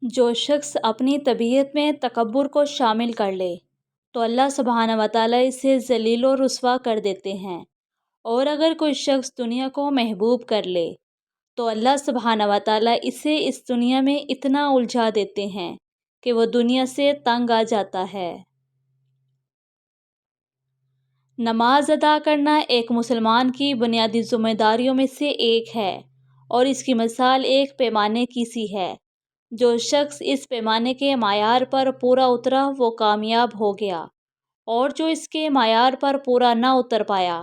جو شخص اپنی طبیعت میں تکبر کو شامل کر لے تو اللہ سبحانہ و تعالیٰ اسے ذلیل و رسوا کر دیتے ہیں، اور اگر کوئی شخص دنیا کو محبوب کر لے تو اللہ سبحانہ و تعالیٰ اسے اس دنیا میں اتنا الجھا دیتے ہیں کہ وہ دنیا سے تنگ آ جاتا ہے۔ نماز ادا کرنا ایک مسلمان کی بنیادی ذمہ داریوں میں سے ایک ہے، اور اس کی مثال ایک پیمانے کی سی ہے۔ جو شخص اس پیمانے کے معیار پر پورا اترا وہ کامیاب ہو گیا، اور جو اس کے معیار پر پورا نہ اتر پایا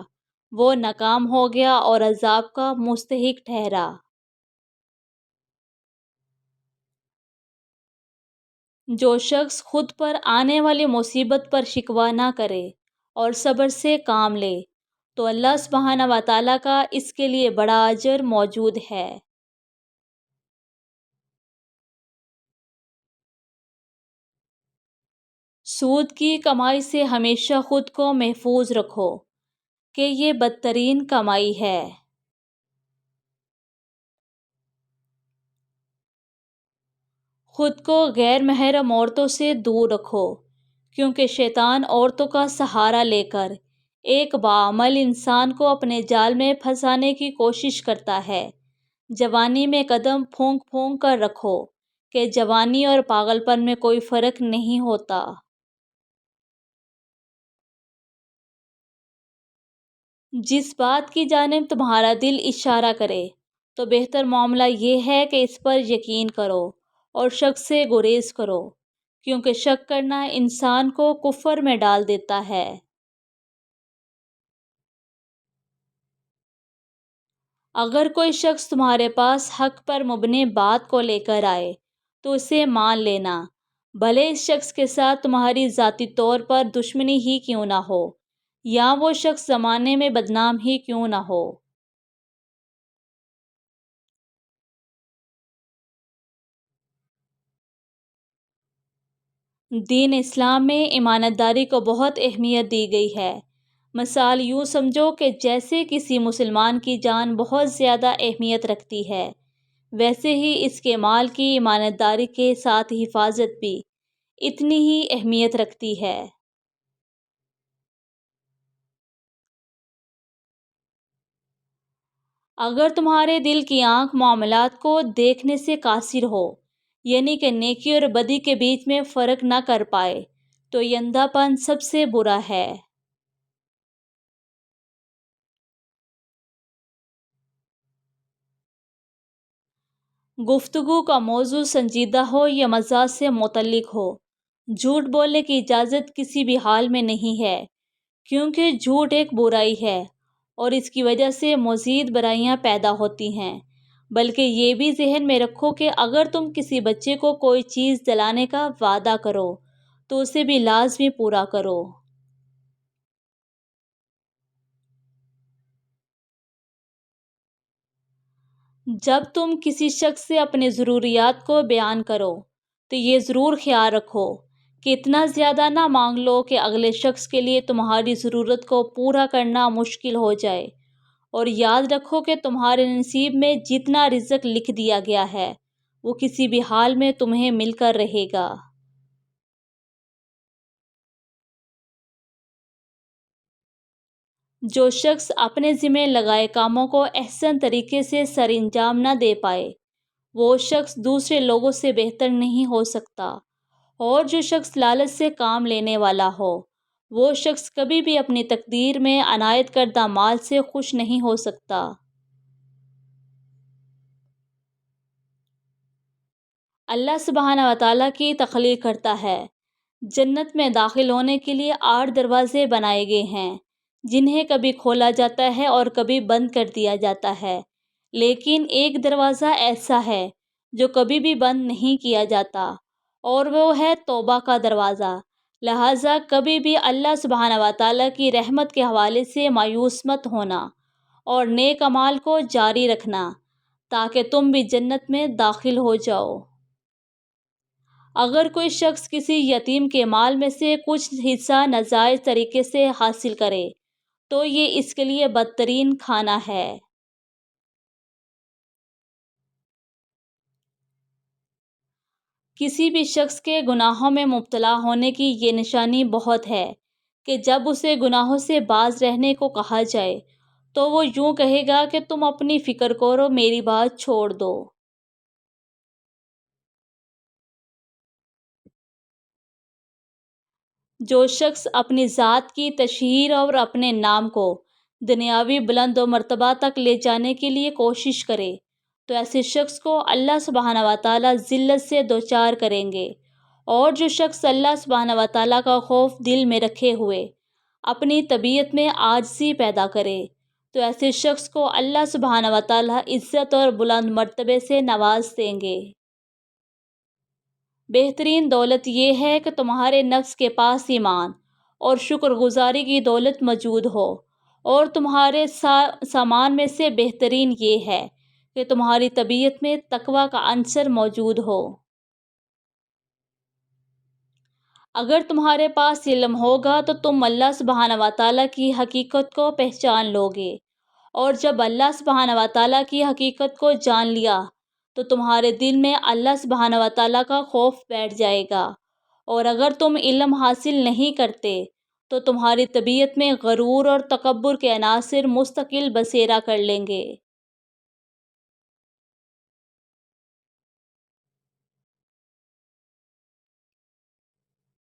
وہ ناکام ہو گیا اور عذاب کا مستحق ٹھہرا۔ جو شخص خود پر آنے والی مصیبت پر شکوہ نہ کرے اور صبر سے کام لے تو اللہ سبحانہ و تعالیٰ کا اس کے لیے بڑا اجر موجود ہے۔ سود کی کمائی سے ہمیشہ خود کو محفوظ رکھو کہ یہ بدترین کمائی ہے۔ خود کو غیر محرم عورتوں سے دور رکھو، کیونکہ شیطان عورتوں کا سہارا لے کر ایک باعمل انسان کو اپنے جال میں پھنسانے کی کوشش کرتا ہے۔ جوانی میں قدم پھونک پھونک کر رکھو کہ جوانی اور پاگل پن میں کوئی فرق نہیں ہوتا۔ جس بات کی جانب تمہارا دل اشارہ کرے تو بہتر معاملہ یہ ہے کہ اس پر یقین کرو اور شک سے گریز کرو، کیونکہ شک کرنا انسان کو کفر میں ڈال دیتا ہے۔ اگر کوئی شخص تمہارے پاس حق پر مبنی بات کو لے کر آئے تو اسے مان لینا، بھلے اس شخص کے ساتھ تمہاری ذاتی طور پر دشمنی ہی کیوں نہ ہو، یا وہ شخص زمانے میں بدنام ہی کیوں نہ ہو۔ دین اسلام میں امانت داری کو بہت اہمیت دی گئی ہے۔ مثال یوں سمجھو کہ جیسے کسی مسلمان کی جان بہت زیادہ اہمیت رکھتی ہے، ویسے ہی اس کے مال کی امانت داری کے ساتھ حفاظت بھی اتنی ہی اہمیت رکھتی ہے۔ اگر تمہارے دل کی آنکھ معاملات کو دیکھنے سے قاصر ہو، یعنی کہ نیکی اور بدی کے بیچ میں فرق نہ کر پائے، تو یہ اندھا پن سب سے برا ہے۔ گفتگو کا موضوع سنجیدہ ہو یا مزاح سے متعلق ہو، جھوٹ بولنے کی اجازت کسی بھی حال میں نہیں ہے، کیونکہ جھوٹ ایک برائی ہے اور اس کی وجہ سے مزید برائیاں پیدا ہوتی ہیں۔ بلکہ یہ بھی ذہن میں رکھو کہ اگر تم کسی بچے کو کوئی چیز دلانے کا وعدہ کرو تو اسے بھی لازمی پورا کرو۔ جب تم کسی شخص سے اپنی ضروریات کو بیان کرو تو یہ ضرور خیال رکھو کہ اتنا زیادہ نہ مانگ لو کہ اگلے شخص کے لیے تمہاری ضرورت کو پورا کرنا مشکل ہو جائے، اور یاد رکھو کہ تمہارے نصیب میں جتنا رزق لکھ دیا گیا ہے وہ کسی بھی حال میں تمہیں مل کر رہے گا۔ جو شخص اپنے ذمہ لگائے کاموں کو احسن طریقے سے سر انجام نہ دے پائے وہ شخص دوسرے لوگوں سے بہتر نہیں ہو سکتا، اور جو شخص لالچ سے کام لینے والا ہو وہ شخص کبھی بھی اپنی تقدیر میں عنایت کردہ مال سے خوش نہیں ہو سکتا۔ اللہ سبحانہ و تعالیٰ کی تخلیق کرتا ہے۔ جنت میں داخل ہونے کے لیے 8 دروازے بنائے گئے ہیں جنہیں کبھی کھولا جاتا ہے اور کبھی بند کر دیا جاتا ہے، لیکن ایک دروازہ ایسا ہے جو کبھی بھی بند نہیں کیا جاتا، اور وہ ہے توبہ کا دروازہ۔ لہٰذا کبھی بھی اللہ سبحانہ و تعالیٰ کی رحمت کے حوالے سے مایوس مت ہونا اور نیک اعمال کو جاری رکھنا تاکہ تم بھی جنت میں داخل ہو جاؤ۔ اگر کوئی شخص کسی یتیم کے مال میں سے کچھ حصہ ناجائز طریقے سے حاصل کرے تو یہ اس کے لیے بدترین کھانا ہے۔ کسی بھی شخص کے گناہوں میں مبتلا ہونے کی یہ نشانی بہت ہے کہ جب اسے گناہوں سے باز رہنے کو کہا جائے تو وہ یوں کہے گا کہ تم اپنی فکر کرو، میری بات چھوڑ دو۔ جو شخص اپنی ذات کی تشہیر اور اپنے نام کو دنیاوی بلند و مرتبہ تک لے جانے کے لیے کوشش کرے تو ایسے شخص کو اللہ سبحانہ و تعالیٰ ذلت سے دوچار کریں گے، اور جو شخص اللہ سبحانہ و تعالیٰ کا خوف دل میں رکھے ہوئے اپنی طبیعت میں عاجزی پیدا کرے تو ایسے شخص کو اللہ سبحانہ و تعالیٰ عزت اور بلند مرتبے سے نواز دیں گے۔ بہترین دولت یہ ہے کہ تمہارے نفس کے پاس ایمان اور شکر گزاری کی دولت موجود ہو، اور تمہارے سامان میں سے بہترین یہ ہے کہ تمہاری طبیعت میں تقوی کا عنصر موجود ہو۔ اگر تمہارے پاس علم ہوگا تو تم اللہ سبحانہ و تعالیٰ کی حقیقت کو پہچان لوگے، اور جب اللہ سبحانہ و تعالیٰ کی حقیقت کو جان لیا تو تمہارے دل میں اللہ سبحانہ و تعالیٰ کا خوف بیٹھ جائے گا، اور اگر تم علم حاصل نہیں کرتے تو تمہاری طبیعت میں غرور اور تکبر کے عناصر مستقل بسیرا کر لیں گے۔